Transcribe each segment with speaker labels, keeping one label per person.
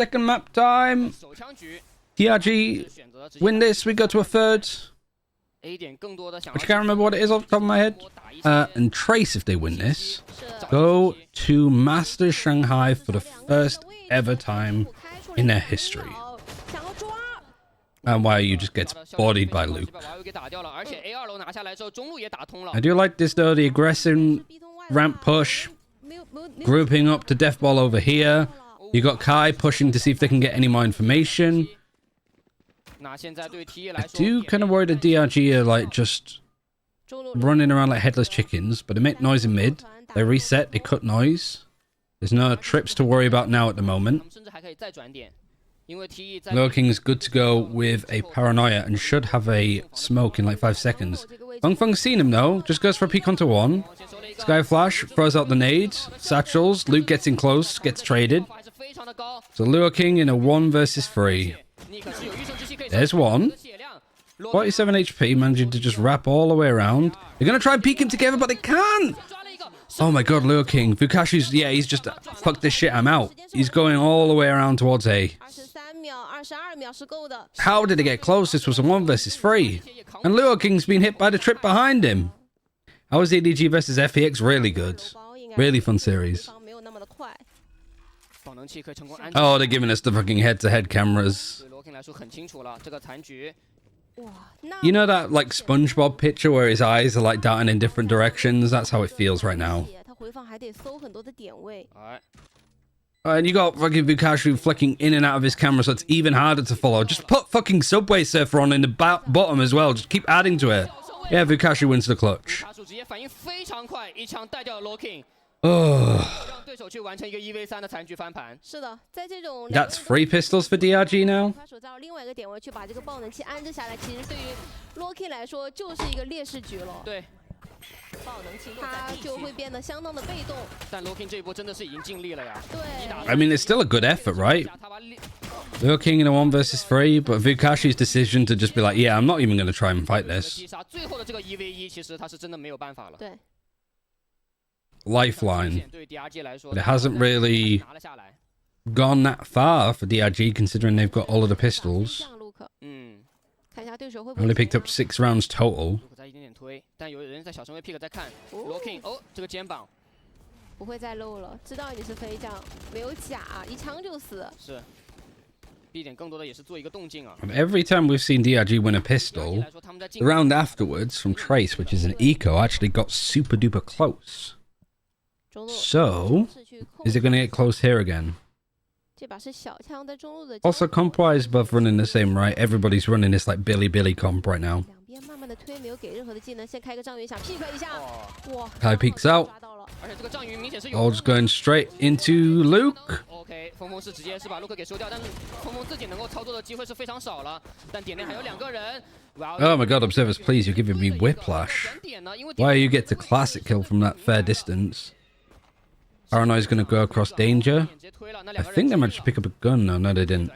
Speaker 1: Second map time. DRG win this. We go to a third. Which I can't remember what it is off the top of my head. And Trace, if they win this, go to Masters Shanghai for the first ever time in their history. And YOU just gets bodied by Luke. I do like this though, the aggressive ramp push. Grouping up to Death Ball over here. You got Kai pushing to see if they can get any more information. I do kind of worry the DRG are like just running around like headless chickens, but they make noise in mid. They reset, they cut noise. There's no trips to worry about now at the moment. Lil King's good to go with a paranoia and should have a smoke in like 5 seconds. Fung Fung's seen him though, just goes for a peek onto one. Sky Flash throws out the nades, satchels, Luke gets in close, gets traded. So Lil King in a 1 versus 3. There's one. 47 HP, managing to just wrap all the way around. They're going to try and peek him together, but they can't. Oh my god, Lil King. Fukashi's, yeah, he's just, fuck this shit, I'm out. He's going all the way around towards A. How did he get close? This was a 1 versus 3. And Lil King's been hit by the trip behind him. How was DDG versus FEX? Really good. Really fun series. Oh, they're giving us the fucking head-to-head cameras. You know that like SpongeBob picture where his eyes are like darting in different directions? That's how it feels right now. And you got fucking Fukashi flicking in and out of his camera, so it's even harder to follow. Just put fucking Subway Surfer on in the bottom as well. Just keep adding to it. Yeah, Fukashi wins the clutch. That's 3 pistols for DRG now. I mean, it's still a good effort, right? Lil King in a 1 versus 3, but Fukashi's decision to just be like, yeah, I'm not even going to try and fight this. Lifeline. But it hasn't really gone that far for DRG, considering they've got all of the pistols. Only picked up 6 rounds total. And every time we've seen DRG win a pistol, the round afterwards from Trace, which is an eco, actually got super duper close. So, is it going to get close here again? Also, comp-wise, both running the same, right? Everybody's running this like Billy comp right now. Kai peeks out. All just going straight into Luke. Oh my god, observers, please, you're giving me whiplash. Why you get the classic kill from that fair distance? Paranoia's going to go across danger. I think they managed to pick up a gun. No, they didn't.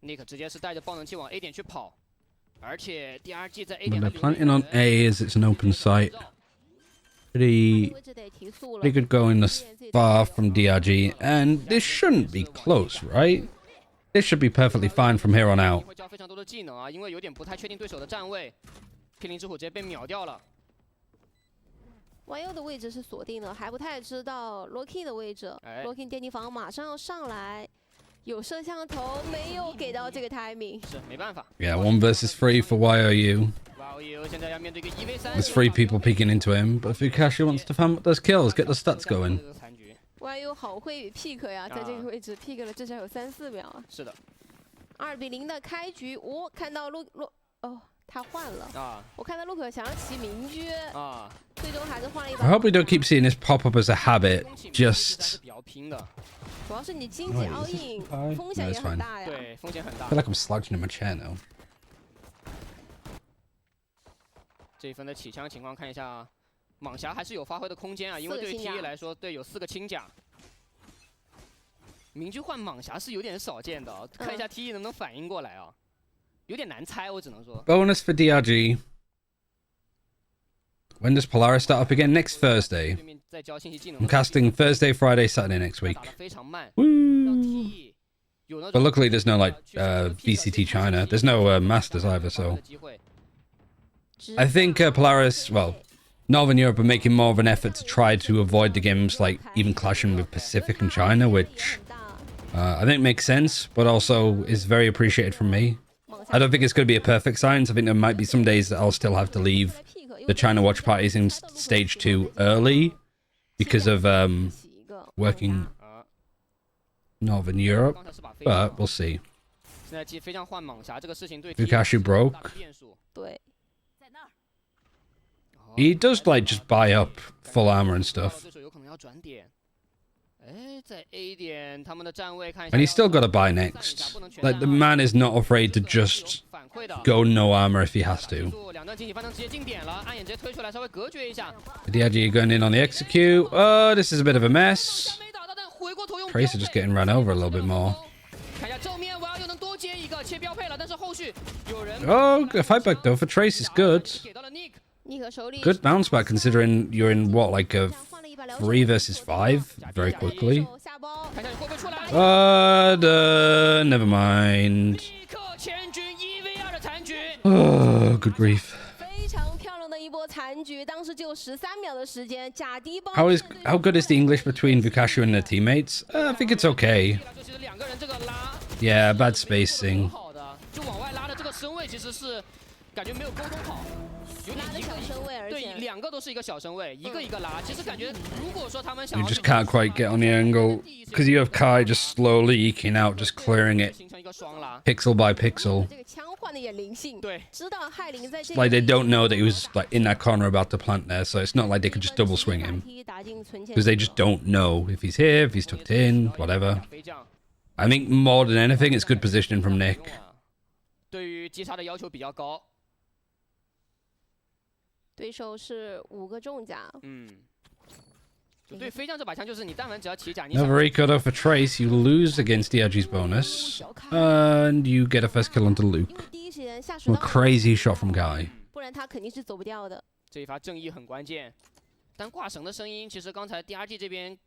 Speaker 1: But they're planting on A as it's an open site. Pretty good going this far from DRG. And this shouldn't be close, right? This should be perfectly fine from here on out.
Speaker 2: YO 的位置是锁定的，还不太知道 Loki 的位置。Loki 电梯房马上要上来，有摄像头，没有给到这个 timing。
Speaker 1: 是没办法。Yeah, 1 versus 3 for YOU. There's 3 people peeking into him, but Fukashi wants to farm up those kills, get the stats going.
Speaker 2: YO 好会 pick 呀，在这个位置 pick 了至少有3-4秒啊。是的。2比0的开局，我看到哦。 他换了我看到陆可想要骑明君最终还是换了一把。
Speaker 1: I hope we don't keep seeing this pop up as a habit. Just.
Speaker 2: 主要是你经济 all in 风险也很大呀。对，风险很大。
Speaker 1: I feel like I'm slouching in my chair now.
Speaker 3: 这一分的起枪情况看一下，蟒侠还是有发挥的空间啊，因为对于 T1 来说，对有4个轻甲。明君换蟒侠是有点少见的，看一下 T1 能不能反应过来啊。 有点难猜，我只能说。
Speaker 1: Bonus for DRG. When does Polaris start up again? Next Thursday. I'm casting Thursday, Friday, Saturday next week. Woo! But luckily there's no, like, VCT China. There's no Masters either, so... I think Polaris, well, Northern Europe are making more of an effort to try to avoid the games, like, even clashing with Pacific and China, which I think makes sense, but also is very appreciated from me. I don't think it's going to be a perfect science. I think there might be some days that I'll still have to leave the China watch parties in stage 2 early because of working Northern Europe, but we'll see. Fukashu broke. He does, like, just buy up full armor and stuff. And he's still got to buy next. Like, the man is not afraid to just go no armor if he has to. The DRG going in on the execute. Oh, this is a bit of a mess. Tracer just getting run over a little bit more. Oh, a fight back though for Trace is good. Good bounce back considering you're in what, like a 3 versus 5 very quickly. Never mind. Oh, good grief. How good is the English between Fukashu and their teammates? I think it's okay. Yeah, bad spacing. You just can't quite get on the angle because you have Kai just slowly eking out, just clearing it pixel by pixel. It's like they don't know that he was like in that corner about to plant there, so it's not like they could just double swing him because they just don't know if he's here, if he's tucked in, whatever. I think more than anything, it's good positioning from Nick. Another eco though for Trace. You lose against DRG's bonus, and you get a first kill onto Luke. From a crazy shot from Guy.
Speaker 3: 这一发正义很关键，但挂绳的声音，其实刚才 DRG 这边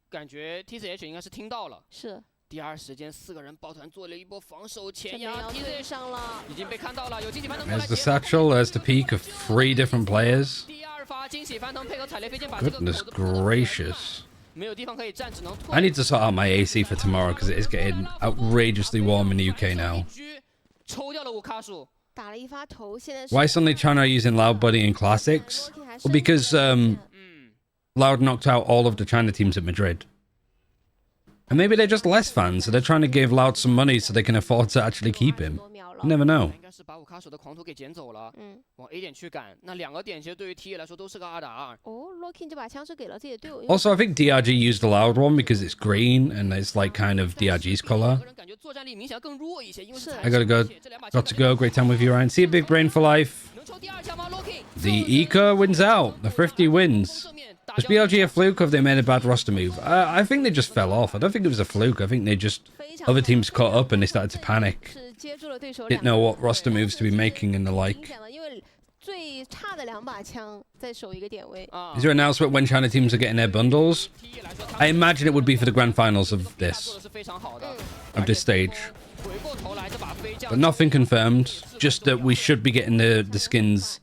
Speaker 3: 感觉 TCH 应该是听到了。是。第二时间4个人抱团做了一波防守前压 ，TCH 上了，已经被看到了，有惊喜翻腾过来。
Speaker 1: There's the satchel. There's the peak of 3 different players.
Speaker 3: 第二发惊喜翻腾配合踩雷飞剑把
Speaker 1: Goodness gracious.
Speaker 3: 没有地方可以站，只能退。
Speaker 1: I need to sort out my AC for tomorrow because it is getting outrageously warm in the UK now.
Speaker 3: 抽掉了5卡数。
Speaker 1: Why suddenly China are using Loud Buddy in Classics? Well, because Loud knocked out all of the China teams at Madrid. And maybe they're just less fans, so they're trying to give Loud some money so they can afford to actually keep him. You never know. Also, I think DRG used the Loud one because it's green and it's like kind of DRG's color. I got to go. Great time with you, Ryan. See you, Big Brain for life. The Eco wins out. The Thrifty wins. Was BLG a fluke or have they made a bad roster move? I think they just fell off. I don't think it was a fluke. I think they just... Other teams caught up and they started to panic. Didn't know what roster moves to be making and the like. Is there an announcement when China teams are getting their bundles? I imagine it would be for the grand finals of this stage. But nothing confirmed. Just that we should be getting the skins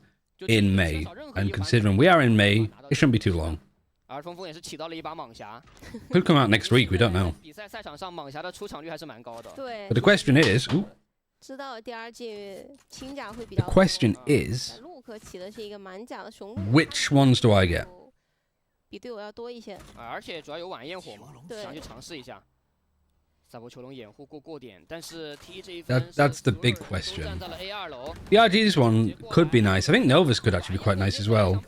Speaker 1: in May. And considering we are in May, it shouldn't be too long. Could come out next week, we don't know. But the question is... Ooh, the question is... Which ones do I get? That's the big question. The RG's one could be nice. I think Nova's could actually be quite nice as well.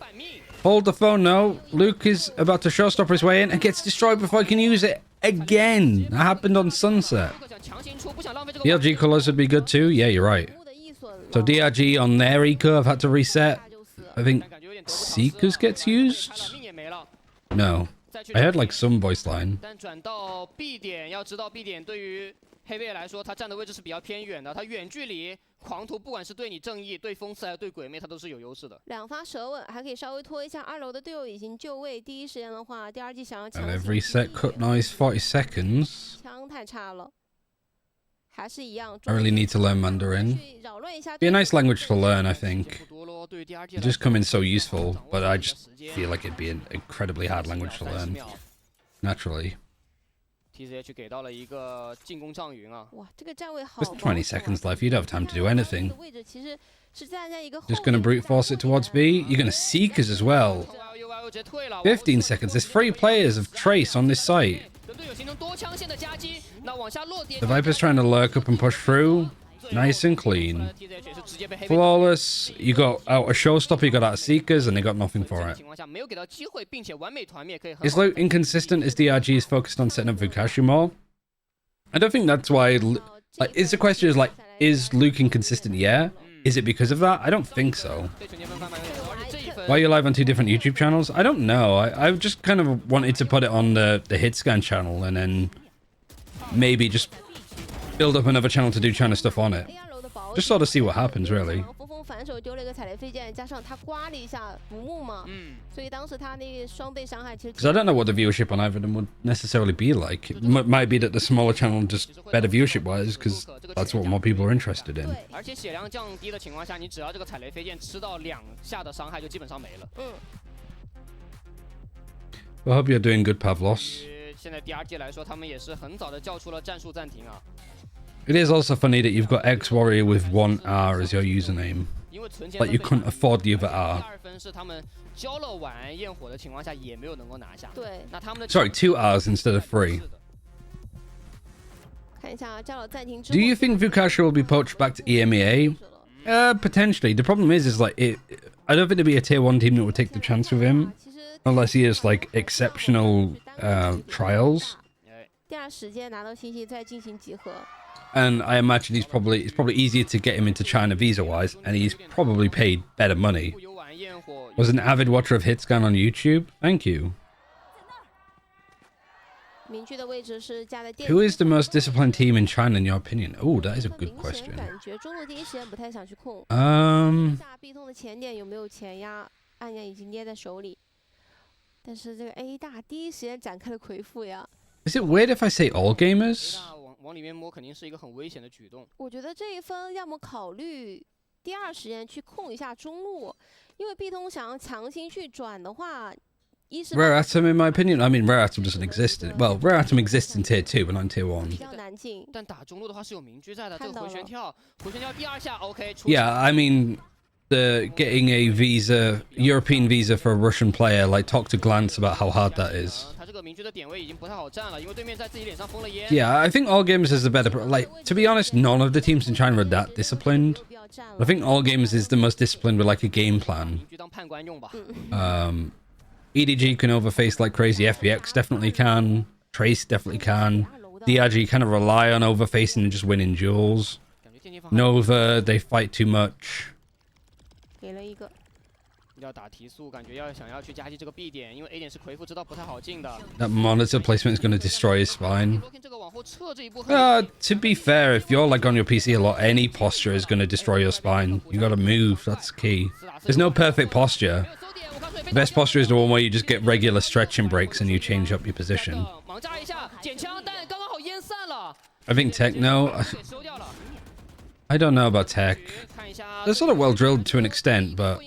Speaker 1: Hold the phone now. Luke is about to showstopper his way in and gets destroyed before he can use it again. That happened on Sunset. DRG colors would be good too. Yeah, you're right. So DRG on their eco I've had to reset. I think Seekers gets used? No. I heard like some voice line.
Speaker 3: 黑贝来说，他站的位置是比较偏远的，他远距离狂徒，不管是对你正义、对风刺还是对鬼魅，他都是有优势的。
Speaker 2: 2发舌吻还可以稍微拖一下2楼的队友已经就位，第一时间的话，DRG想要强行
Speaker 1: Every set cut nice 40 seconds.
Speaker 2: 枪太差了。 还是一样
Speaker 1: I really need to learn Mandarin. Be a nice language to learn, I think. It just come in so useful, but I just feel like it'd be an incredibly hard language to learn. Naturally.
Speaker 3: TCH 给到了一个进攻障云啊！
Speaker 2: 哇，这个站位好。
Speaker 1: With 20 seconds left, you'd have time to do anything. Just gonna brute force it towards B. You're gonna Seekers as well. 15 seconds. There's 3 players of Trace on this site. The Viper's trying to lurk up and push through. Nice and clean. Flawless. You got out a showstopper, you got out of Seekers, and they got nothing for it. Is Luke inconsistent as DRG is focused on setting up Vukashi more? I don't think that's why... Like, is the question is, like, is Luke inconsistent? Yeah. Is it because of that? I don't think so. Why are you live on 2 different YouTube channels? I don't know. I just kind of wanted to put it on the Hitscan channel and then maybe just build up another channel to do China stuff on it. Just sort of see what happens, really.
Speaker 2: 反手丢了一个踩雷飞剑，加上他刮了一下浮木嘛，所以当时他那个双倍伤害其实。
Speaker 1: Because I don't know what the viewership on either of them would necessarily be like. It might be that the smaller channel just better viewership-wise, because that's what more people are interested in.
Speaker 3: 而且血量降低的情况下，你只要这个踩雷飞剑吃到2下的伤害，就基本上没了。
Speaker 1: I hope you're doing good, Pavlos.
Speaker 3: 现在 DRG 来说，他们也是很早的叫出了战术暂停啊。
Speaker 1: It is also funny that you've got X Warrior with 1 R as your username. Like you couldn't afford the other R. Sorry, 2 R's instead of 3. Do you think Vukashi will be poached back to EMEA? Potentially. The problem is like I don't think there'd be a tier 1 team that would take the chance with him unless he has like exceptional trials. And I imagine it's probably easier to get him into China visa-wise, and he's probably paid better money. Was an avid watcher of Hitscan on YouTube. Thank you. Who is the most disciplined team in China in your opinion? Oh, that is a good question. Is it weird if I say all gamers?
Speaker 3: 往里面摸肯定是一个很危险的举动。
Speaker 2: 我觉得这一分要么考虑第2时间去控一下中路，因为必通想要强行去转的话，Rare
Speaker 1: Atom, in my opinion, I mean Rare Atom doesn't exist. Well, Rare Atom exists in tier 2, but not in tier 1.
Speaker 2: 比较难进。
Speaker 3: 但打中路的话是有明狙在的，这个回旋跳第2下 OK。Yeah,
Speaker 1: I mean. Getting a visa, European visa for a Russian player, like talk to Glance about how hard that is. Yeah, I think All Games is the better, like, to be honest, none of the teams in China are that disciplined. I think All Games is the most disciplined with like a game plan. EDG can overface like crazy, FBX definitely can, Trace definitely can, DRG kind of rely on overfacing and just winning duels. Nova, they fight too much.
Speaker 2: 给了一个，
Speaker 3: 要打提速，感觉想要去夹击这个 B 点，因为 A 点是魁父知道不太好进的。
Speaker 1: That monitor placement is going to destroy his spine. To be fair, if you're like on your PC a lot, any posture is going to destroy your spine. You got to move. That's key. There's no perfect posture. The best posture is the one where you just get regular stretching breaks and you change up your position. I think Techno. I don't know about Tech. They're sort of well drilled to an extent, but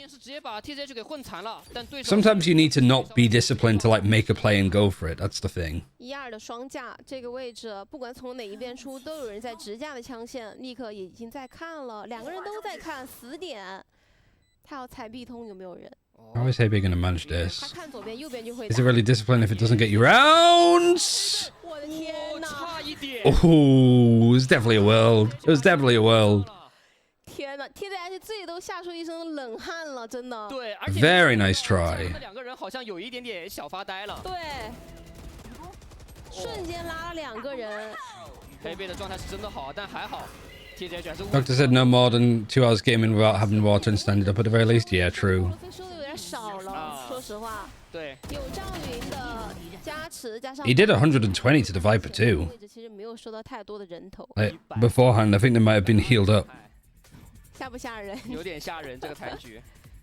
Speaker 1: sometimes you need to not be disciplined to like make a play and go for it. That's the thing.
Speaker 2: 1-2的双架这个位置，不管从哪一边出，都有人在直架的枪线，立刻已经在看了，2个人都在看死点，他要踩必通有没有人？
Speaker 1: How is Hebe going to manage this?
Speaker 2: 他看左边，右边就会。
Speaker 1: Is it really disciplined if it doesn't get you rounds?
Speaker 2: 我的天哪！
Speaker 1: Oh, it's definitely a world. It was definitely a world.
Speaker 2: 天哪 ，TZH 自己都吓出一身冷汗了，真的。
Speaker 3: 对，而且
Speaker 1: Very nice try.
Speaker 3: 2个人好像有一点点小发呆了。
Speaker 2: 对，瞬间拉了2个人。
Speaker 3: 黑贝的状态是真的好，但还好 TZH 还是。
Speaker 1: Doctor said no more than 2 hours gaming without having water and standing up at the very least. Yeah, true.
Speaker 2: 收的有点少了，说实话。
Speaker 3: 对。
Speaker 2: 有赵云的
Speaker 1: He did 120 to the Viper too. Like, beforehand, I think they might have been healed up.
Speaker 3: 吓不吓人？有点吓人，这个残局。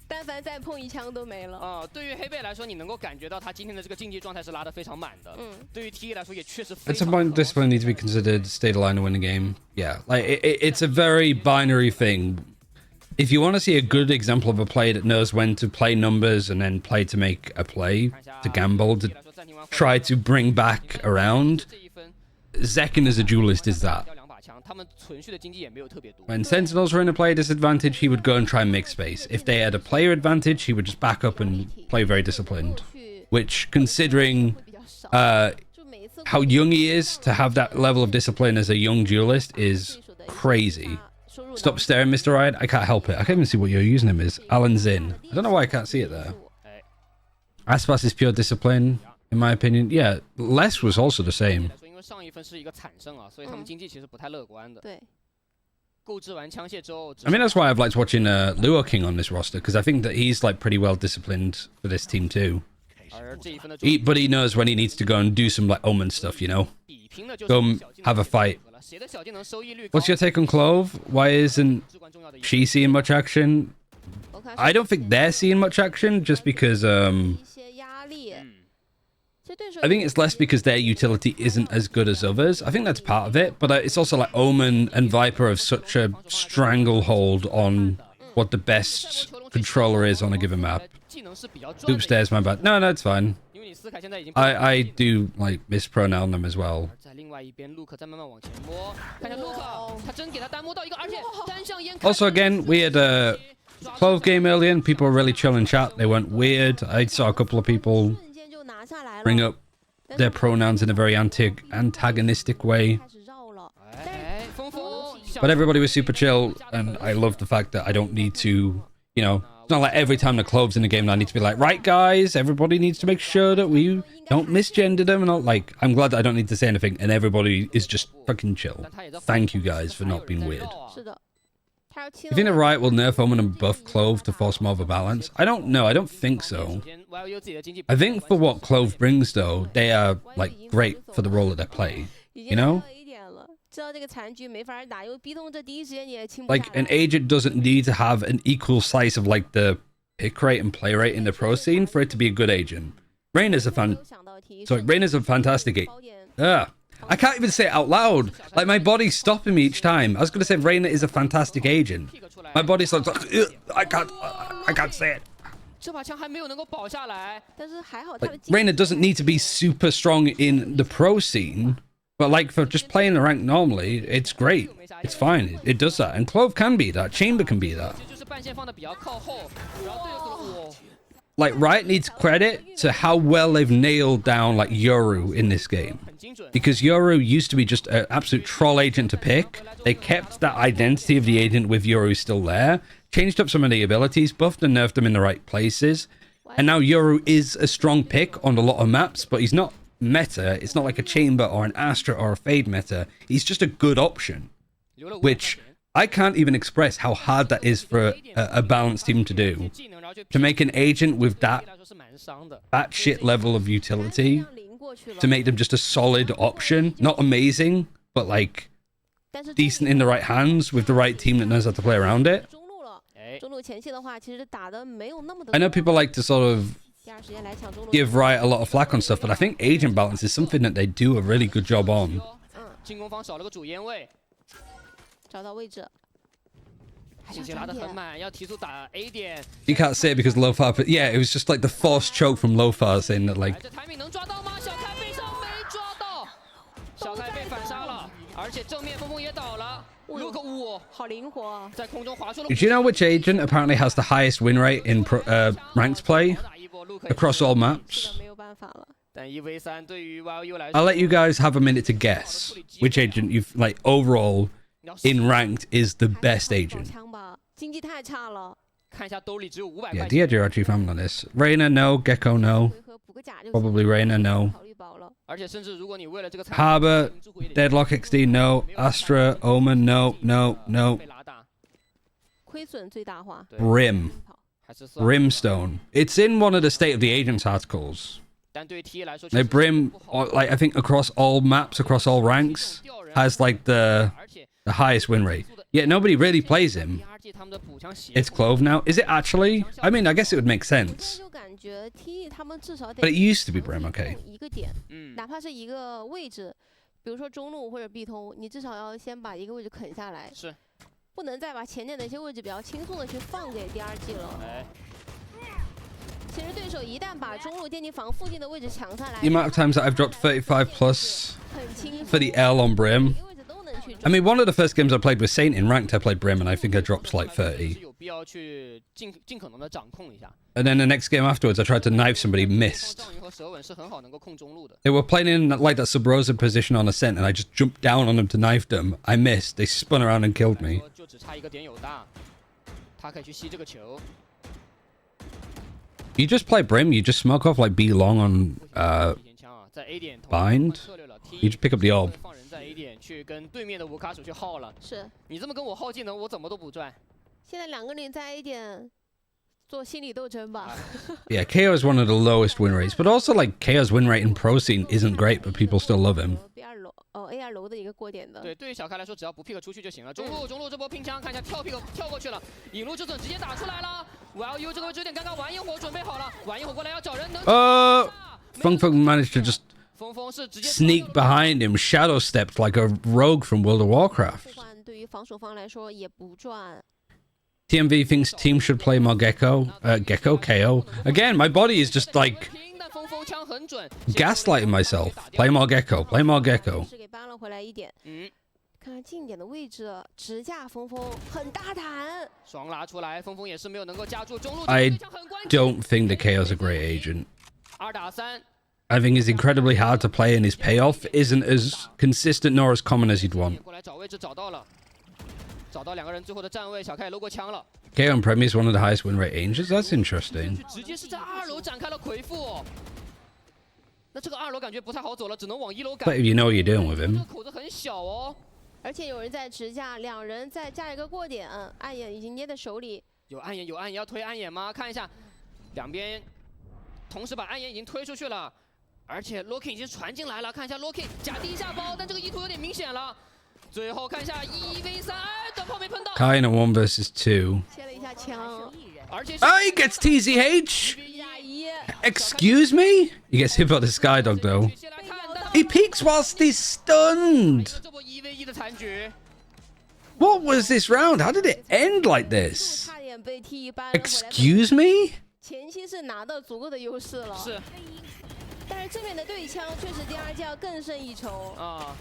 Speaker 3: 但凡再碰一枪都没了。对于黑贝来说，你能够感觉到他今天的这个竞技状态是拉得非常满的。对于 T 来说，也确实非常。At some point, discipline needs to be considered. Stay the line to win the game. Yeah, like it's a very binary thing. If you want to see a good example of a player that knows when to play numbers and then play to make a play, to gamble, to try to bring back around, Zekken as a duelist is that. When Sentinels were in a player disadvantage, he would go and try and make space. If they had a player advantage, he would just back up and play very disciplined. Which, considering how young he is, to have that level of discipline as a young duelist is crazy. Stop staring, Mr. Riot. I can't help it. I can't even see what your username is. Alan Zinn. I don't know why I can't see it there. Aspas is pure discipline, in my opinion. Yeah, Les was also the same. 上一分是一个惨胜啊，所以他们经济其实不太乐观的。对，购置完枪械之后。I mean, that's why I've liked watching Luo King on this roster, because I think that he's like pretty well disciplined for this team too. But he knows when he needs to go and do some like Omen stuff, you know. Go and have a fight. What's your take on Clove? Why isn't she seeing much action? I don't think they're seeing much action, just because I think it's less because their utility isn't as good as others. I think that's part of it, but it's also like Omen and Viper have such a stranglehold on what the best controller is on a given map. Upstairs, my bad. No, it's fine. I do like mispronounce them as well. Also, again, we had a Clove game earlier and people were really chill in chat. They weren't weird. I saw a couple of people bring up their pronouns in a very antagonistic way. But everybody was super chill, and I love the fact that I don't need to, you know, it's not like every time the Clove's in the game that I need to be like, right guys, everybody needs to make sure that we don't misgender them, and all. Like, I'm glad that I don't need to say anything, and everybody is just fucking chill. Thank you guys for not being weird. You think the Riot will nerf Omen and buff Clove to force more of a balance? I don't know. I don't think so. I think for what Clove brings, though, they are, like, great for the role that they play. You know? Like, an agent doesn't need to have an equal slice of, like, the pick rate and play rate in the pro scene for it to be a good agent. Reyna's a fantastic agent. I can't even say it out loud. Like, my body's stopping me each time. I was going to say Reyna is a fantastic agent. My body's like, I can't say it. Like, Reyna doesn't need to be super strong in the pro scene, but like for just playing the rank normally, it's great. It's fine. It does that. And Clove can be that. Chamber can be that. Like, Riot needs credit to how well they've nailed down, like, Yoru in this game. Because Yoru used to be just an absolute troll agent to pick. They kept that identity of the agent with Yoru still there. Changed up some of the abilities, buffed and nerfed them in the right places. And now Yoru is a strong pick on a lot of maps, but he's not meta. It's not like a Chamber or an Astra or a Fade meta. He's just a good option. Which I can't even express how hard that is for a balanced team to do. To make an agent with that shit level of utility, to make them just a solid option, not amazing, but like decent in the right hands with the right team that knows how to play around it. I know people like to sort of give Riot a lot of flack on stuff, but I think agent balance is something that they do a really good job on. You can't say it because Lofar, but yeah, it was just like the forced choke from Lofar saying that, like. Did you know which agent apparently has the highest win rate in ranked play across all maps? I'll let you guys have a minute to guess which agent you've, like, overall in ranked is the best agent. Yeah, DRG family on this. Reyna, no. Gecko, no. Probably Reyna, no. Harbor, Deadlock XD, no. Astra, Omen, no. Brimstone. It's in one of the State of the Agents articles.
Speaker 1: Like Brim, like I think across all maps, across all ranks, has like the highest win rate. Yet nobody really plays him. It's Clove now. Is it actually? I mean, I guess it would make sense. But it used to be Brim, okay.
Speaker 2: 哪怕是一个位置，比如说中路或者 B 通，你至少要先把一个位置啃下来，是，不能再把前点的一些位置比较轻松的去放给 DRG 了。其实对手一旦把中路电击房附近的位置抢下来
Speaker 1: The amount of times that I've dropped 35 plus for the L on Brim. I mean, one of the first games I played with Saint in ranked, I played Brim, and I think I dropped like 30. And then the next game afterwards, I tried to knife somebody, missed. They were playing in like that Sub-Rosa position on Ascent, and I just jumped down on them to knife them. I missed. They spun around and killed me. You just play Brim, you just smoke off like B long on bind. You just pick up the orb.
Speaker 3: 去跟对面的无卡手去耗了，是你这么跟我耗技能，我怎么都不赚。
Speaker 2: 现在两个人在 A 点做心理斗争吧。
Speaker 1: Yeah, KO is one of the lowest win rates, but also like KO's win rate in pro scene isn't great, but people still love him.
Speaker 2: B2 楼A2 楼的一个过点的。
Speaker 3: 对，对于小开来说，只要不 pick 出去就行了。中路这波拼枪，看一下跳 pick 跳过去了，引路之准直接打出来了。YU 这个位置有点尴尬，玩一火准备好了，玩一火过来要找人能。
Speaker 1: Feng managed to just sneak behind him, shadow stepped like a rogue from World of Warcraft. TMV thinks team should play more Gecko. Gecko KO. Again, my body is just like gaslighting myself. Play more Gecko. Play more Gecko. I don't think the KO's a great agent. I think it's incredibly hard to play, and his payoff isn't as consistent nor as common as you'd want. KO on Prem is one of the highest win rate angels. That's interesting. But if you know what you're doing with him.
Speaker 2: 而且有人在直架，两人再加一个过点，暗眼已经捏在手里。
Speaker 3: 有暗眼，要推暗眼吗？看一下，两边同时把暗眼已经推出去了。 而且 Loki 已经传进来了，看一下 Loki 假低下包，但这个意图有点明显了。最后看一下1v3，短炮没喷到。
Speaker 1: Kaina 1 versus 2.
Speaker 2: 切了一下枪，
Speaker 3: 而且
Speaker 1: he gets TZH. Excuse me? He gets hit by the Skydog though. He peeks whilst he's stunned. What was this round? How did it end like this? Excuse me?
Speaker 2: 前期是拿到足够的优势了。是。 但是这边的对枪确实 DRG 要更胜一筹啊！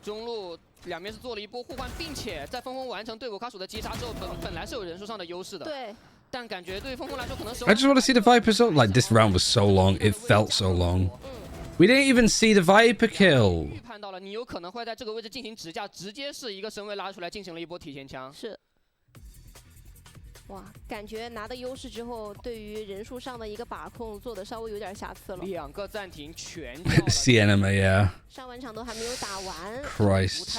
Speaker 2: 中路两边是做了一波互换，并且在峰峰完成对五卡鼠的击杀之后，本来是有人数上的优势的。对。但感觉对峰峰来说可能是。
Speaker 1: I just want to see the Viper so like this round was so long, it felt so long. We didn't even see the Viper kill.
Speaker 3: 预判到了你有可能会在这个位置进行直架，直接是一个身位拉出来进行了一波提前枪。是。 哇，感觉拿到优势之后，对于人数上的一个把控做的稍微有点瑕疵了。两个暂停全。
Speaker 1: CNMA, yeah.
Speaker 2: 上半场都还没有打完。
Speaker 1: Christ.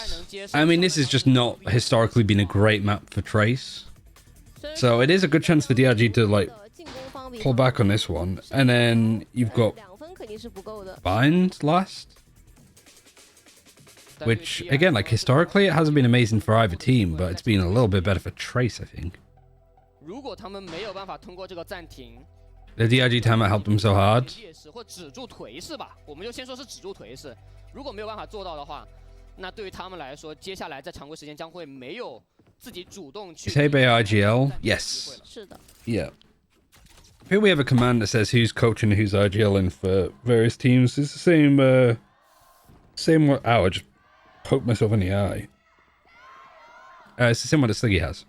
Speaker 1: I mean, this has just not historically been a great map for Trace. So it is a good chance for DRG to like pull back on this one, and then you've got Bind last. Which again, like historically, it hasn't been amazing for either team, but it's been a little bit better for Trace, I think.
Speaker 3: 如果他们没有办法通过这个暂停
Speaker 1: The DRG timeout helped them so hard.
Speaker 3: 或止住颓势吧，我们就先说是止住颓势。如果没有办法做到的话，那对于他们来说，接下来在常规时间将会没有自己主动去。
Speaker 1: Is Hebe IGL? Yes.
Speaker 2: 是的。
Speaker 1: Yeah. Here we have a command that says who's coaching and who's IGLing for various teams. It's the same. Same one. Ow! I just poked myself in the eye. It's the same one that Sliggy has.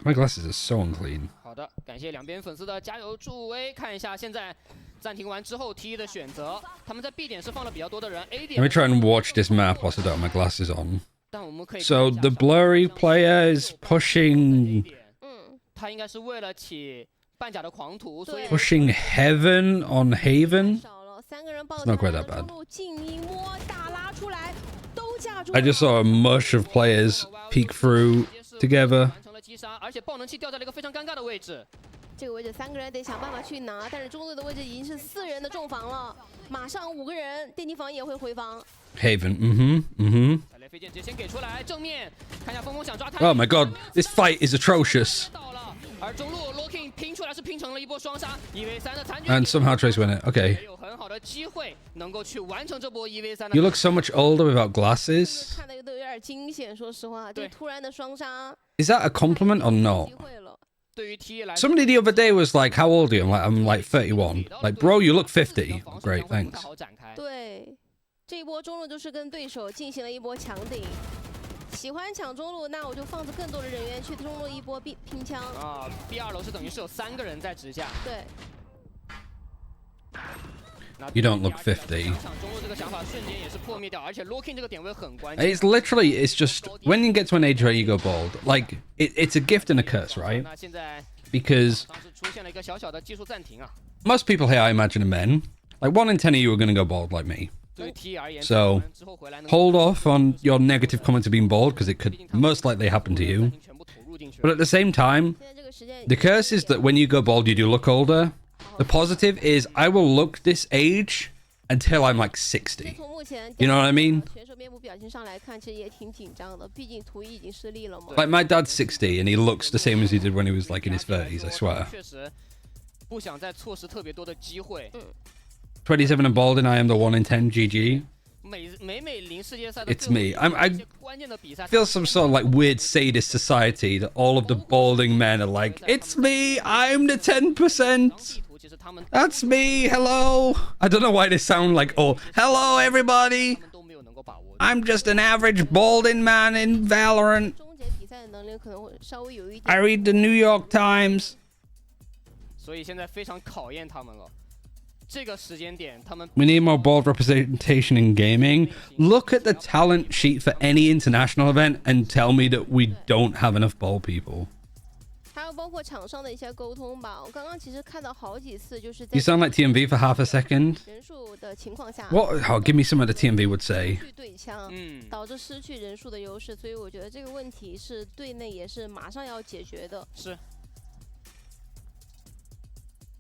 Speaker 1: My glasses are so unclean.
Speaker 3: 好的，感谢两边粉丝的加油助威。看一下现在暂停完之后 T 的选择，他们在 B 点是放了比较多的人 ，A 点。
Speaker 1: Let me try and watch this map whilst I don't have my glasses on. So the blurry player is pushing.
Speaker 3: 他应该是为了起半甲的狂徒，所以
Speaker 1: pushing Heaven on Haven. It's not quite that bad. I just saw a mush of players peek through together.
Speaker 2: 这个位置3个人得想办法去拿，但是中路的位置已经是4人的重防了，马上5个人电梯房也会回防。
Speaker 1: Haven, Oh my god, this fight is atrocious. And somehow Trace win it. Okay. You look so much older without glasses. Is that a compliment or not? Somebody the other day was like, how old are you? I'm like 31. Like, bro, you look 50. Great, thanks.
Speaker 2: 对，这一波中路就是跟对手进行了一波强顶。喜欢抢中路，那我就放置更多的人员去中路一波拼枪。啊
Speaker 3: ，B2 楼是等于是有3个人在直下。
Speaker 2: 对。
Speaker 1: You don't look 50. It's literally, it's just, when you get to an age where you go bald, like, it's a gift and a curse, right? Because most people here, I imagine, are men. Like, 1 in 10 of you are going to go bald like me. So, hold off on your negative comments of being bald, because it could most likely happen to you. But at the same time, the curse is that when you go bald, you do look older. The positive is I will look this age until I'm like 60. You know what I mean? Like my dad's 60 and he looks the same as he did when he was like in his 30s, I swear. 27 and bald and I am the 1 in 10 GG. It's me. I feel some sort of like weird sadist society that all of the balding men are like, it's me, I'm the 10%. That's me, hello. I don't know why they sound like, oh, hello everybody. I'm just an average balding man in Valorant. I read the New York Times. We need more bald representation in gaming. Look at the talent sheet for any international event and tell me that we don't have enough bald people. You sound like TMV for half a second. What? Oh, give me some of the TMV would say.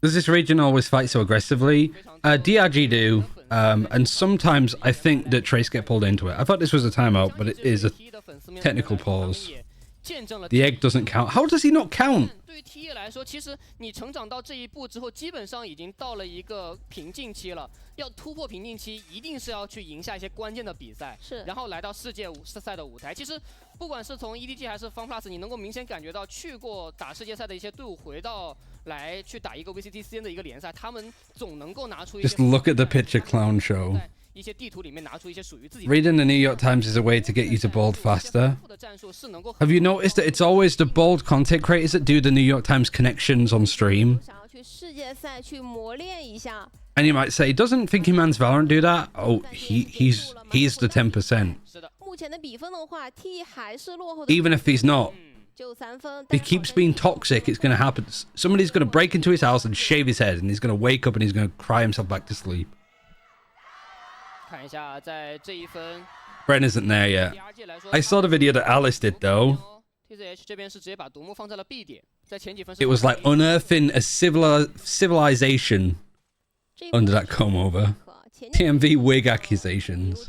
Speaker 1: Does this region always fight so aggressively? DRG do, and sometimes I think that Trace get pulled into it. I thought this was a timeout, but it is a technical pause. The egg doesn't count. How does he not count?
Speaker 3: 对于 T 来说，其实你成长到这一步之后，基本上已经到了一个瓶颈期了。要突破瓶颈期，一定是要去赢下一些关键的比赛，然后来到世界赛的舞台。其实，不管是从 EDG 还是 FunPlus， 你能够明显感觉到，去过打世界赛的一些队伍回到来去打一个 VCTCN 的一个联赛，他们总能够拿出一些。
Speaker 1: Just look at the picture clown show.
Speaker 3: 一些地图里面拿出一些属于自己。
Speaker 1: Reading the New York Times is a way to get you to bald faster. Have you noticed that it's always the bald content creators that do the New York Times connections on stream? And you might say, doesn't Thinking Man's Valorant do that? Oh, he's the 10%. Even if he's not. If he keeps being toxic, it's going to happen. Somebody's going to break into his house and shave his head, and he's going to wake up and he's going to cry himself back to sleep. Bren isn't there yet. I saw the video that Alice did though. It was like unearthing a civilization under that comb over. TMV wig accusations.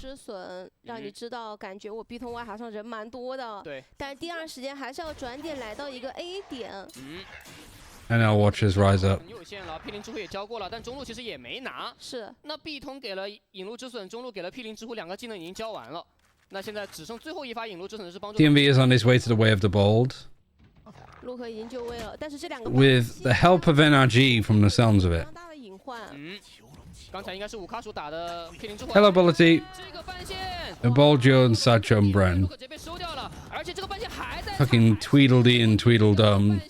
Speaker 1: And our watchers rise up.
Speaker 3: 有限了，P0之虎也交过了，但中路其实也没拿。是。那 B 通给了引路之损，中路给了 P0之虎，2个技能已经交完了。那现在只剩最后一发引路之损是帮助。
Speaker 1: TMV is on his way to the way of the bald.
Speaker 2: 陆克已经就位了，但是这两个
Speaker 1: with the help of NRG from the sounds of it.
Speaker 3: 大的隐患。刚才应该是5卡鼠打的 P0之虎。
Speaker 1: Hello, Ability.
Speaker 3: 这个半线。
Speaker 1: The bald Joe and Sacho and Bren.
Speaker 3: 直接被收掉了，而且这个半线还在。
Speaker 1: Fucking Tweedledee and Tweedledum.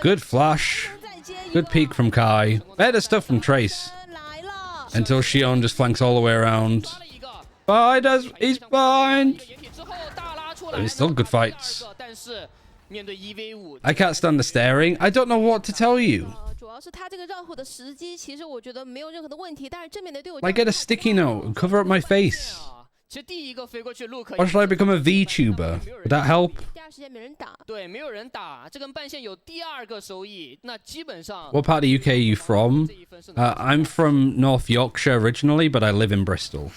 Speaker 1: Good flash. Good peek from Kai. Better stuff from Trace. Until Xion just flanks all the way around. He's behind. It's still good fights. I can't stand the staring. I don't know what to tell you. I get a sticky note and cover up my face. Or should I become a VTuber? Would that help? What part of the UK are you from? I'm from North Yorkshire originally, but I live in Bristol.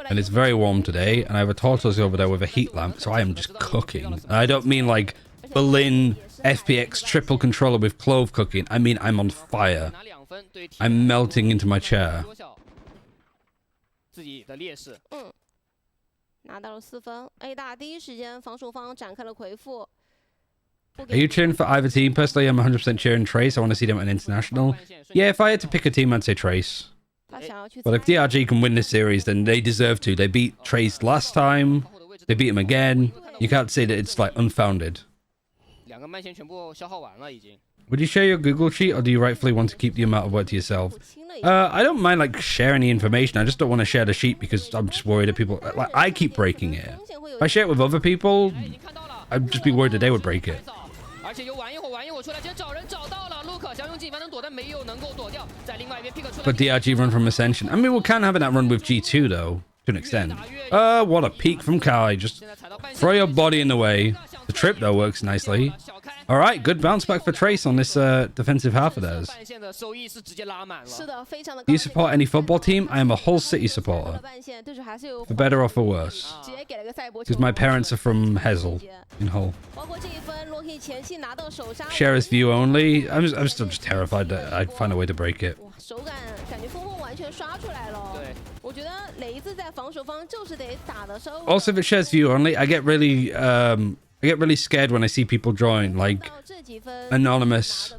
Speaker 1: And it's very warm today, and I have a tortoise over there with a heat lamp, so I am just cooking. And I don't mean like Berlin FPX triple controller with clove cooking. I mean I'm on fire. I'm melting into my chair. Are you cheering for either team? Personally, I'm 100% cheering Trace. I want to see them at an international. Yeah, if I had to pick a team, I'd say Trace. But if DRG can win this series, then they deserve to. They beat Trace last time. They beat him again. You can't say that it's like unfounded. Would you share your Google sheet, or do you rightfully want to keep the amount of work to yourself? I don't mind like sharing the information. I just don't want to share the sheet because I'm just worried that people like I keep breaking it. If I share it with other people, I'd just be worried that they would break it. But DRG run from Ascension. I mean, we can have that run with G2 though, to an extent. What a peek from Kai. Just throw your body in the way. The trip though works nicely. All right, good bounce back for Trace on this defensive half of theirs. Do you support any football team? I am a Hull City supporter. For better or for worse. Because my parents are from Hessel in Hull. Share his view only. I'm still just terrified that I'd find a way to break it. Also, if it shares view only, I get really scared when I see people join, like anonymous,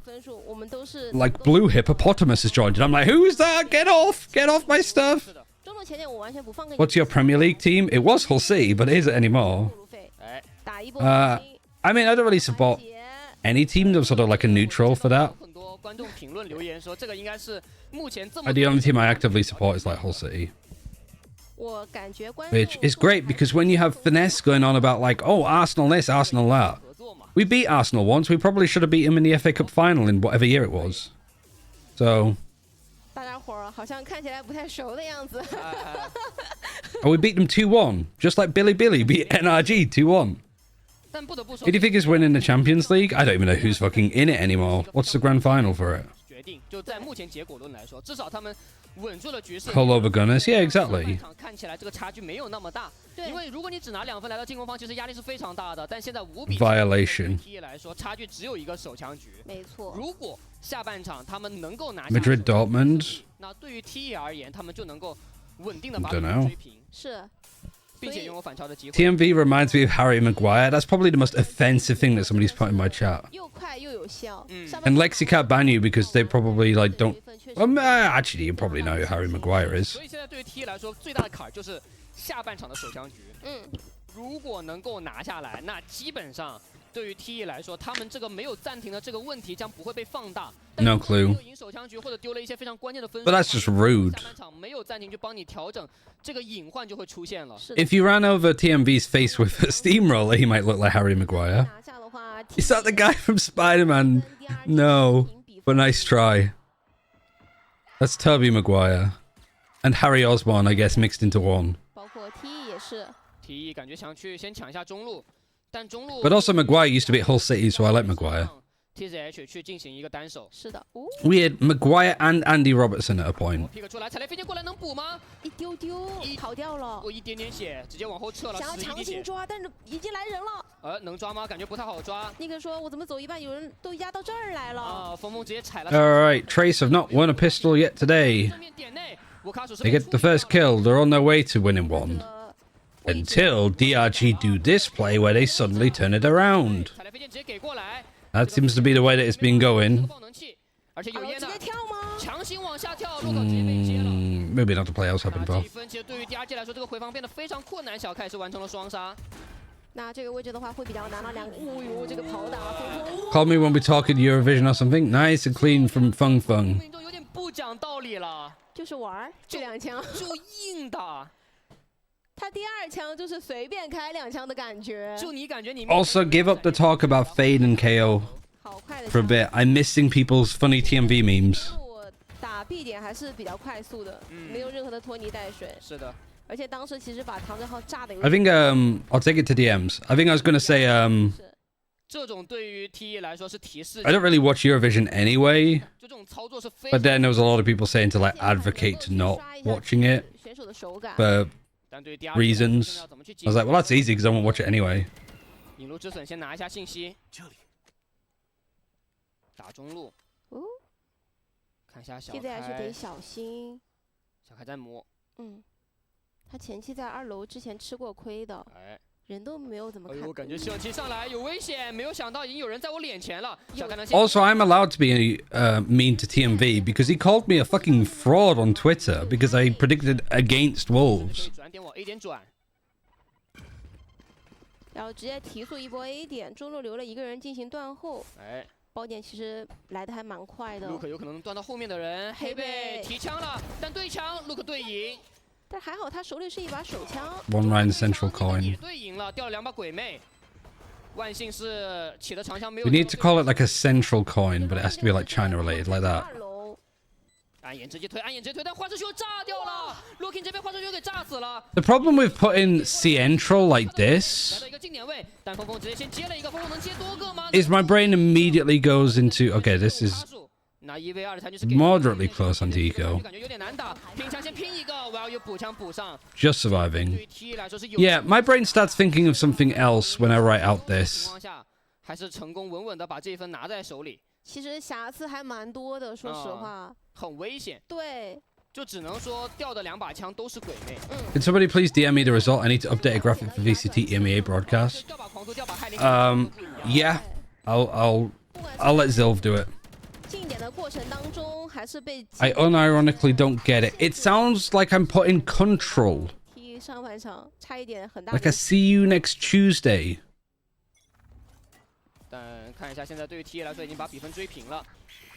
Speaker 1: like Blue Hippopotamus has joined, and I'm like, who is that? Get off my stuff. What's your Premier League team? It was Hull City, but it isn't anymore. I mean, I don't really support any team. I'm sort of like a neutral for that. The only team I actively support is like Hull City. Which is great because when you have finesse going on about like, oh, Arsenal this, Arsenal that. We beat Arsenal once. We probably should have beat him in the FA Cup final in whatever year it was. So. Oh, we beat them 2-1. Just like Billy beat NRG 2-1. Who do you think is winning the Champions League? I don't even know who's fucking in it anymore. What's the grand final for it? Hull over Gunners? Yeah, exactly. Violation. Madrid Dortmund? I don't know. TMV reminds me of Harry Maguire. That's probably the most offensive thing that somebody's put in my chat. And Lexi can't ban you because they probably like don't. Actually, you probably know who Harry Maguire is. No clue. But that's just rude. If you ran over TMV's face with a steamroller, he might look like Harry Maguire. Is that the guy from Spider-Man? No. But nice try. That's Tobey Maguire. And Harry Osborn, I guess, mixed into one. But also Maguire used to be at Hull City, so I like Maguire. We had Maguire and Andy Robertson at a point. Alright, Trace have not won a pistol yet today. They get the first kill, they're on their way to winning one. Until DRG do this play where they suddenly turn it around. That seems to be the way that it's been going. Maybe not the play I was hoping for. Call me when we talk in Eurovision or something. Nice and clean from Fung Fung. Also, give up the talk about Fade and KO for a bit. I'm missing people's funny TMV memes.
Speaker 2: 打 B 点还是比较快速的，没有任何的拖泥带水。
Speaker 3: 是的。
Speaker 2: 而且当时其实把唐振浩炸的有
Speaker 1: I think I'll take it to DMs. I think I was gonna say
Speaker 3: 这种对于 TE 来说是提示。
Speaker 1: I don't really watch Eurovision anyway. But then there was a lot of people saying to like advocate to not watching it for reasons. I was like, well, that's easy because I won't watch it anyway.
Speaker 3: 引路止损先拿一下信息。打中路。看一下小开。
Speaker 2: TZH 得小心。
Speaker 3: 小开在摸。
Speaker 2: 他前期在2楼之前吃过亏的。人都没有怎么看。
Speaker 3: 我感觉摄像机上来有危险，没有想到已经有人在我脸前了。
Speaker 1: Also, I'm allowed to be mean to TMV because he called me a fucking fraud on Twitter because I predicted against Wolves.
Speaker 3: 转点我 A 点转。
Speaker 2: 然后直接提速一波 A 点，中路留了一个人进行断后。包点其实来的还蛮快的。
Speaker 3: Luke 有可能断到后面的人，黑被提枪了，但对枪 Luke 对赢。
Speaker 2: 但还好他手里是一把手枪。
Speaker 1: One RyanCentral coin.
Speaker 3: 对赢了，掉了2把鬼魅。万幸是起的长枪没有。
Speaker 1: We need to call it like a central coin, but it has to be like China related, like that.
Speaker 3: 暗眼直接推，但花之球炸掉了。Looking 这边花之球给炸死了。
Speaker 1: The problem with putting Central like this is my brain immediately goes into, okay, this is moderately close on Tico. Just surviving. Yeah, my brain starts thinking of something else when I write out this.
Speaker 3: 还是成功稳稳的把这一分拿在手里。
Speaker 2: 其实瑕疵还蛮多的，说实话。
Speaker 3: 很危险。
Speaker 2: 对。
Speaker 3: 就只能说掉的2把枪都是鬼魅。
Speaker 1: Can somebody please DM me the result? I need to update a graphic for VCT EMEA broadcast. Yeah, I'll let Zilv do it. I unironically don't get it. It sounds like I'm putting control. Like a see you next Tuesday.
Speaker 3: 但看一下，现在对于 TE 来说已经把比分追平了。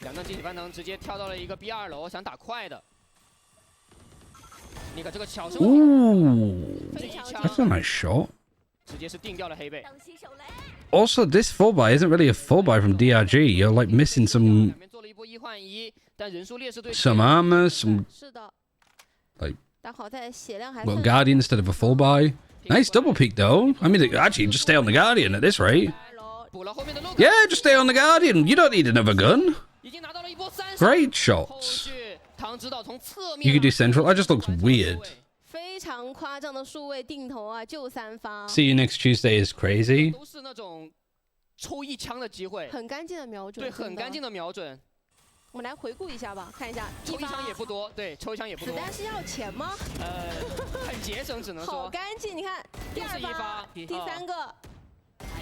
Speaker 3: 2阵进起翻腾直接跳到了一个 B2 楼，想打快的。你看这个巧手。
Speaker 1: That's a nice shot.
Speaker 3: 直接是定掉了黑背。
Speaker 1: Also, this full buy isn't really a full buy from DRG. You're like missing some armor, some like well, Guardian instead of a full buy. Nice double peek though. I mean, actually, just stay on the Guardian at this rate. Yeah, just stay on the Guardian. You don't need another gun. Great shots. You could do Central. That just looks weird. See you next Tuesday is crazy.
Speaker 3: 都是那种抽一枪的机会，
Speaker 2: 很干净的瞄准。
Speaker 3: 对，很干净的瞄准。
Speaker 2: 我们来回顾一下吧，看一下。
Speaker 3: 抽一枪也不多，对，抽一枪也不多。
Speaker 2: 子弹是要钱吗？
Speaker 3: 很节省，只能说。
Speaker 2: 好干净，你看，第2发，第3个。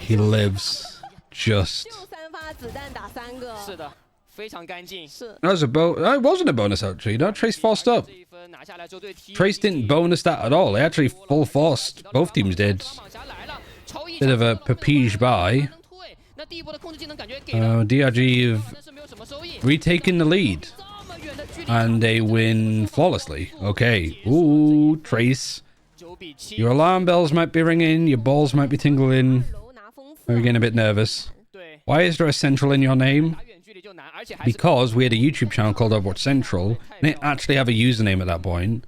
Speaker 1: He lives just.
Speaker 2: 就3发子弹打3个。
Speaker 3: 是的。非常干净。
Speaker 2: 是。
Speaker 1: That was a it wasn't a bonus actually. No, Trace forced up. Trace didn't bonus that at all. They actually full forced. Both teams did. Bit of a Papige buy. DRG have retaken the lead. And they win flawlessly. Okay. Ooh, Trace. Your alarm bells might be ringing. Your balls might be tingling. Maybe getting a bit nervous. Why is there a central in your name? Because we had a YouTube channel called Overwatch Central, and it actually have a username at that point.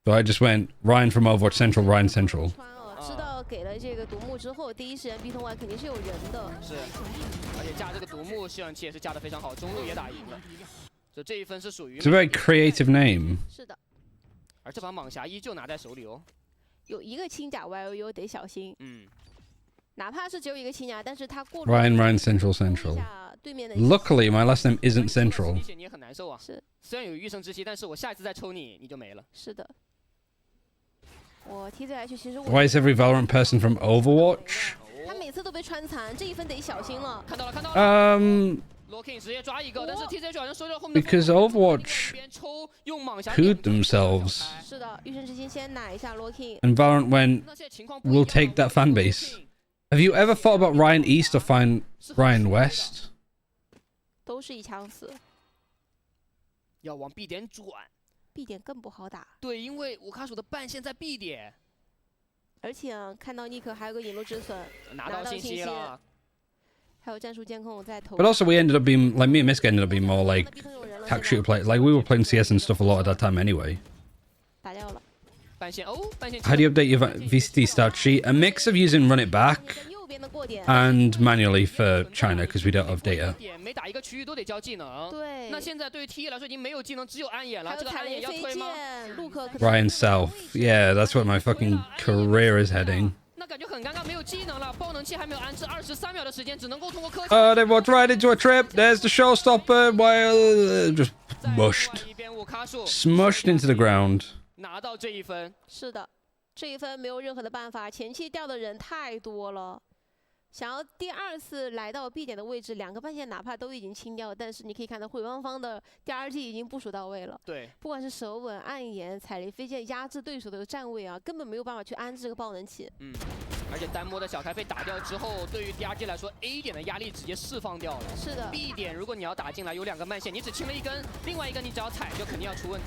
Speaker 1: So I just went Ryan from Overwatch Central, RyanCentral.
Speaker 2: 知道给了这个独木之后，第一时间 B 通外肯定是有人的。
Speaker 3: 是，而且架这个独木摄像机也是架得非常好，中路也打赢了。这一分是属于。
Speaker 1: It's a very creative name.
Speaker 2: 是的。
Speaker 3: 而这把蟒侠依旧拿在手里哦。
Speaker 2: 有一个轻甲 YOU 得小心。哪怕是只有一个轻甲，但是他过。
Speaker 1: RyanCentral Central. Luckily, my last name isn't Central.
Speaker 3: 你也很难受啊。是。虽然有预胜之息，但是我下一次再抽你，你就没了。
Speaker 2: 是的。我 TZH 其实。
Speaker 1: Why is every Valorant person from Overwatch?
Speaker 2: 他每次都被穿残，这一分得小心了。
Speaker 3: 看到了，看到了。Locking 直接抓一个，但是 TZH 好像收到后面。
Speaker 1: Because Overwatch pooed themselves.
Speaker 2: 是的，预胜之星先奶一下 Locking。
Speaker 1: And Valorant went, we'll take that fan base. Have you ever thought about Ryan East or find Ryan West?
Speaker 2: 都是一枪死。
Speaker 3: 要往 B 点转。
Speaker 2: B 点更不好打。
Speaker 3: 对，因为五卡鼠的半线在 B 点。
Speaker 2: 而且看到尼克还有个引路止损，
Speaker 3: 拿到信息了。
Speaker 2: 还有战术监控在头。
Speaker 1: But also we ended up being like me and Miska ended up being more like tac shooter play. Like, we were playing CS and stuff a lot at that time anyway. How do you update your VCT start sheet? A mix of using run it back and manually for China because we don't have data. Ryan Self. Yeah, that's where my fucking career is heading. They walked right into a trip. There's the showstopper. While just mushed. Smushed into the ground.
Speaker 2: 拿到这一分，是的，这一分没有任何的办法，前期掉的人太多了。想要第二次来到 B 点的位置，2个半线哪怕都已经清掉，但是你可以看到毁方方的 DRG 已经部署到位了。对，不管是手稳、暗眼、踩雷飞剑压制对手的站位啊，根本没有办法去安置这个爆能器。而且单摸的小开被打掉之后，对于 DRG 来说 ，A 点的压力直接释放掉了。是的 ，B 点如果你要打进来，有2个慢线，你只清了一根，另外一根你只要踩就肯定要出问题。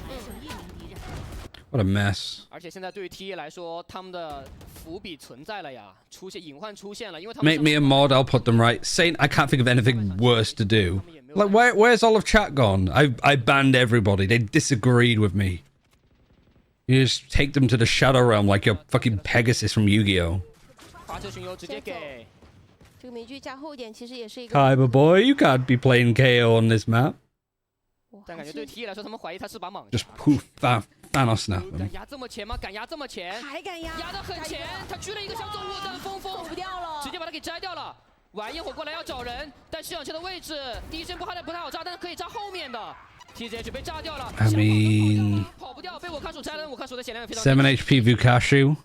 Speaker 1: What a mess.
Speaker 3: 而且现在对于 TA 来说，他们的伏笔存在了呀，隐患出现了，因为他们
Speaker 1: Make me a mod, I'll put them right. Saint, I can't think of anything worse to do. Like, where's all of chat gone? I banned everybody. They disagreed with me. You just take them to the Shadow Realm like you're fucking Pegasus from Yu-Gi-Oh! Kyber boy, you can't be playing KO on this map. Just poof, Thanos snap him.
Speaker 3: 压这么前吗？敢压这么前？还敢压？压得很前，他狙了一个小走火弹风，走不掉了，直接把他给摘掉了。玩焰火过来要找人，但市场球的位置第一声不太好炸，但是可以炸后面的。TZH 被炸掉了。
Speaker 1: I mean,
Speaker 3: 跑不掉，被我看守摘了。我看守的显量也非常。
Speaker 1: 7 HP Vukashu.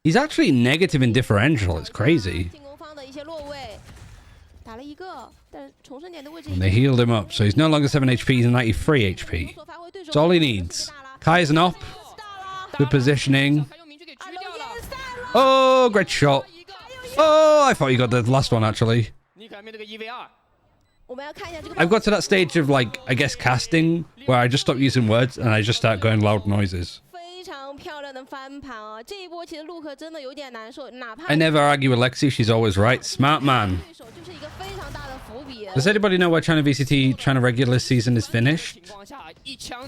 Speaker 1: He's actually negative in differential. It's crazy.
Speaker 2: 进攻方的一些落位，打了一个，但重生点的位置。
Speaker 1: And they healed him up, so he's no longer 7 HP. He's 93 HP. That's all he needs. Kaizen up. Good positioning. Oh, great shot. Oh, I thought you got the last one, actually. I've got to that stage of, like, I guess casting, where I just stop using words and I just start going loud noises. I never argue with Lexi. She's always right. Smart man. Does anybody know why China VCT China regular season is finished?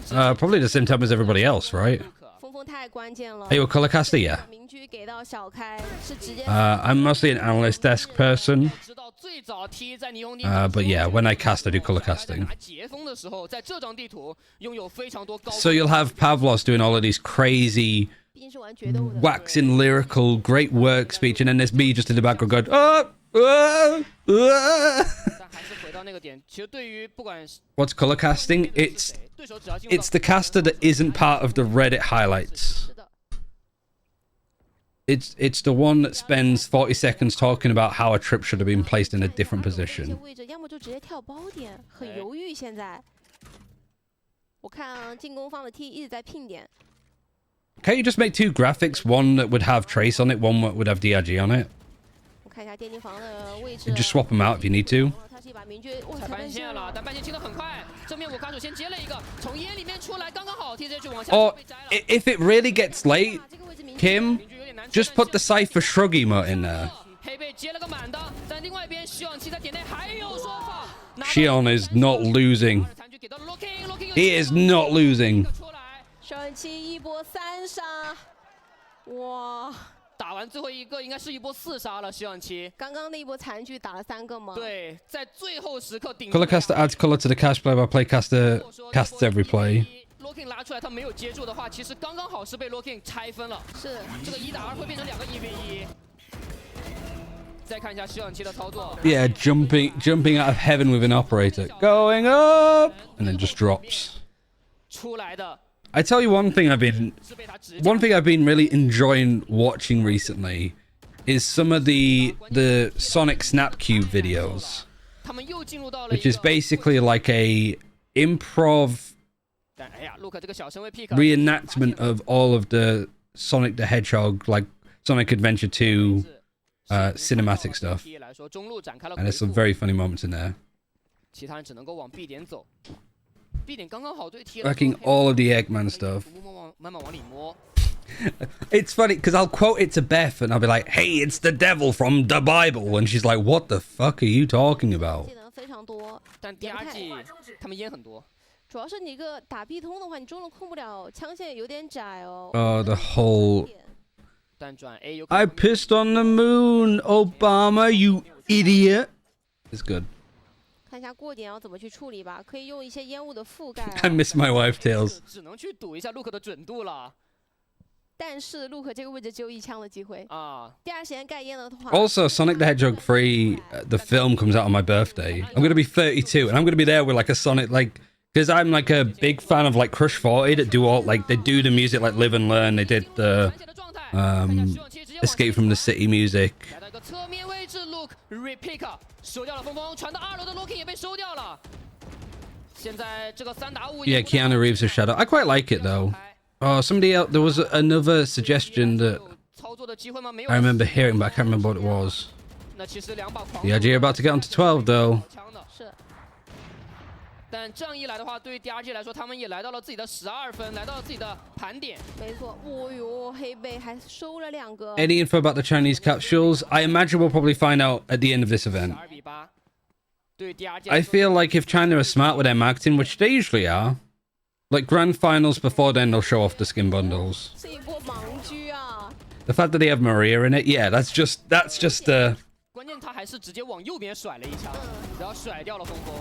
Speaker 1: Probably the same time as everybody else, right? Are you a color caster? Yeah. I'm mostly an analyst desk person. But yeah, when I cast, I do color casting. So you'll have Pavlos doing all of these crazy, waxing lyrical, great work speech, and then there's me just in the background going, What's color casting? It's the caster that isn't part of the Reddit highlights. It's the one that spends 40 seconds talking about how a trip should have been placed in a different position. Can't you just make 2 graphics? One that would have Trace on it, one that would have DRG on it? You just swap them out if you need to. Or if it really gets late, Kim, just put the Cypher Shrug emote in there. Xion is not losing. He is not losing.
Speaker 3: 打完最后一个应该是一波4杀了，希望期。刚刚那一波残局打了3个吗？对，在最后时刻顶。
Speaker 1: Color caster adds color to the cast play while play caster casts every play.
Speaker 3: Locking 拿出来，他没有接住的话，其实刚刚好是被 Locking 拆分了。是，这个1打2会变成2个1v1。再看一下希望期的操作。
Speaker 1: Yeah, jumping out of heaven with an operator, going up, and then just drops.
Speaker 3: 出来的。
Speaker 1: I tell you one thing I've been really enjoying watching recently is some of the Sonic Snap Cube videos, which is basically like a improv reenactment of all of the Sonic the Hedgehog, like Sonic Adventure 2 cinematic stuff, and there's some very funny moments in there. Wrecking all of the Eggman stuff. It's funny because I'll quote it to Beth and I'll be like, "Hey, it's the devil from the Bible," and she's like, "What the fuck are you talking about?"
Speaker 2: 主要是你个打壁通的话，你中路控不了，枪线有点窄哦。
Speaker 1: The whole. I pissed on the moon, Obama, you idiot. It's good.
Speaker 2: 看一下过点要怎么去处理吧，可以用一些烟雾的覆盖。
Speaker 1: I miss my wife tails.
Speaker 3: 只能去赌一下 Luke 的准度了。
Speaker 2: 但是 Luke 这个位置只有1枪的机会啊。第二时间盖烟的话。
Speaker 1: Also, Sonic the Hedgehog 3, the film comes out on my birthday. I'm gonna be 32, and I'm gonna be there with like a Sonic because I'm like a big fan of like Crush 40 that do all like they do the music like Live and Learn. They did the Escape from the City music. Yeah, Keanu Reeves' Shadow. I quite like it though. Oh, somebody else. There was another suggestion that I remember hearing, but I can't remember what it was. DRG are about to get onto 12 though.
Speaker 3: 但这样一来的话，对于 DRG 来说，他们也来到了自己的12分，来到了自己的盘点。
Speaker 2: 没错，哦哟，黑贝还收了2个。
Speaker 1: Any info about the Chinese capsules? I imagine we'll probably find out at the end of this event. I feel like if China are smart with their marketing, which they usually are, like grand finals before then they'll show off the skin bundles. The fact that they have Maria in it, yeah, that's just
Speaker 3: 关键他还是直接往右边甩了一枪，然后甩掉了峰峰。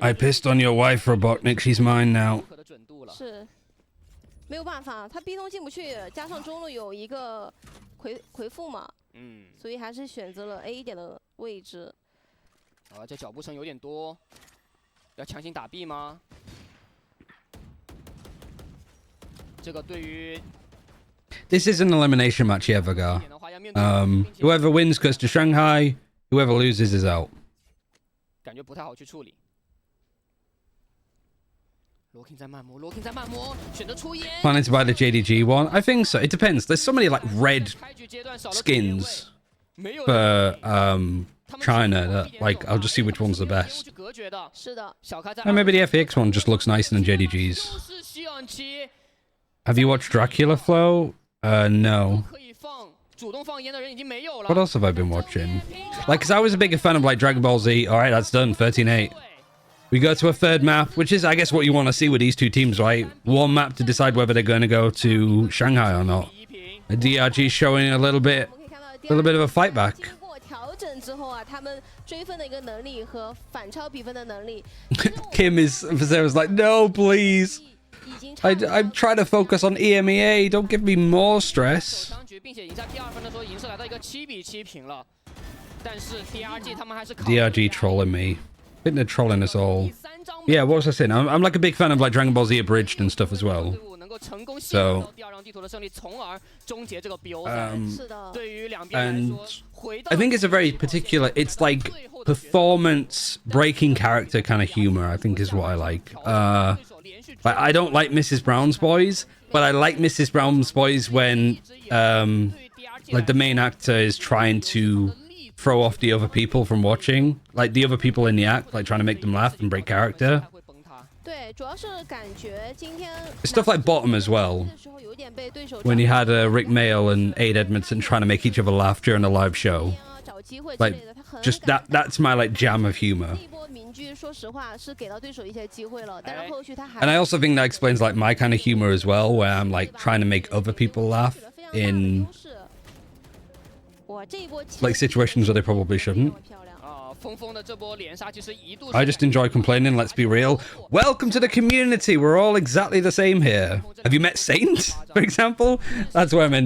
Speaker 1: I pissed on your wife, Robotnik. She's mine now.
Speaker 2: 是，没有办法，他逼通进不去，加上中路有一个回复嘛，所以还是选择了 A 点的位置。
Speaker 3: 啊，这脚步声有点多，要强行打 B 吗？这个对于
Speaker 1: This is an elimination match, Evagar. Whoever wins goes to Shanghai. Whoever loses is out.
Speaker 3: 感觉不太好去处理。
Speaker 1: Planning to buy the JDG one? I think so. It depends. There's so many like red skins for China that like I'll just see which one's the best. And maybe the FX one just looks nicer than JDG's. Have you watched Dracula Flow? No. What else have I been watching? Like, cause I was a bigger fan of like Dragon Ball Z. All right, that's done. 13-8. We go to a third map, which is, I guess, what you want to see with these two teams, right? One map to decide whether they're going to go to Shanghai or not. The DRG showing a little bit of a fight back. Kim was like, no, please. I'm trying to focus on EMEA. Don't give me more stress. DRG trolling me. I think they're trolling us all. Yeah, what was I saying? I'm like a big fan of like Dragon Ball Z Abridged and stuff as well. So, and I think it's a very particular, it's like performance breaking character kind of humor, I think is what I like. Like I don't like Mrs. Brown's Boys, but I like Mrs. Brown's Boys when like the main actor is trying to throw off the other people from watching, like the other people in the act, like trying to make them laugh and break character. Stuff like Bottom as well, when you had Rick Mail and Aid Edmondson trying to make each other laugh during a live show. Like, just that's my like jam of humor. And I also think that explains like my kind of humor as well, where I'm like trying to make other people laugh in like situations where they probably shouldn't. I just enjoy complaining, let's be real. Welcome to the community. We're all exactly the same here. Have you met Saint, for example? That's where I'm ending.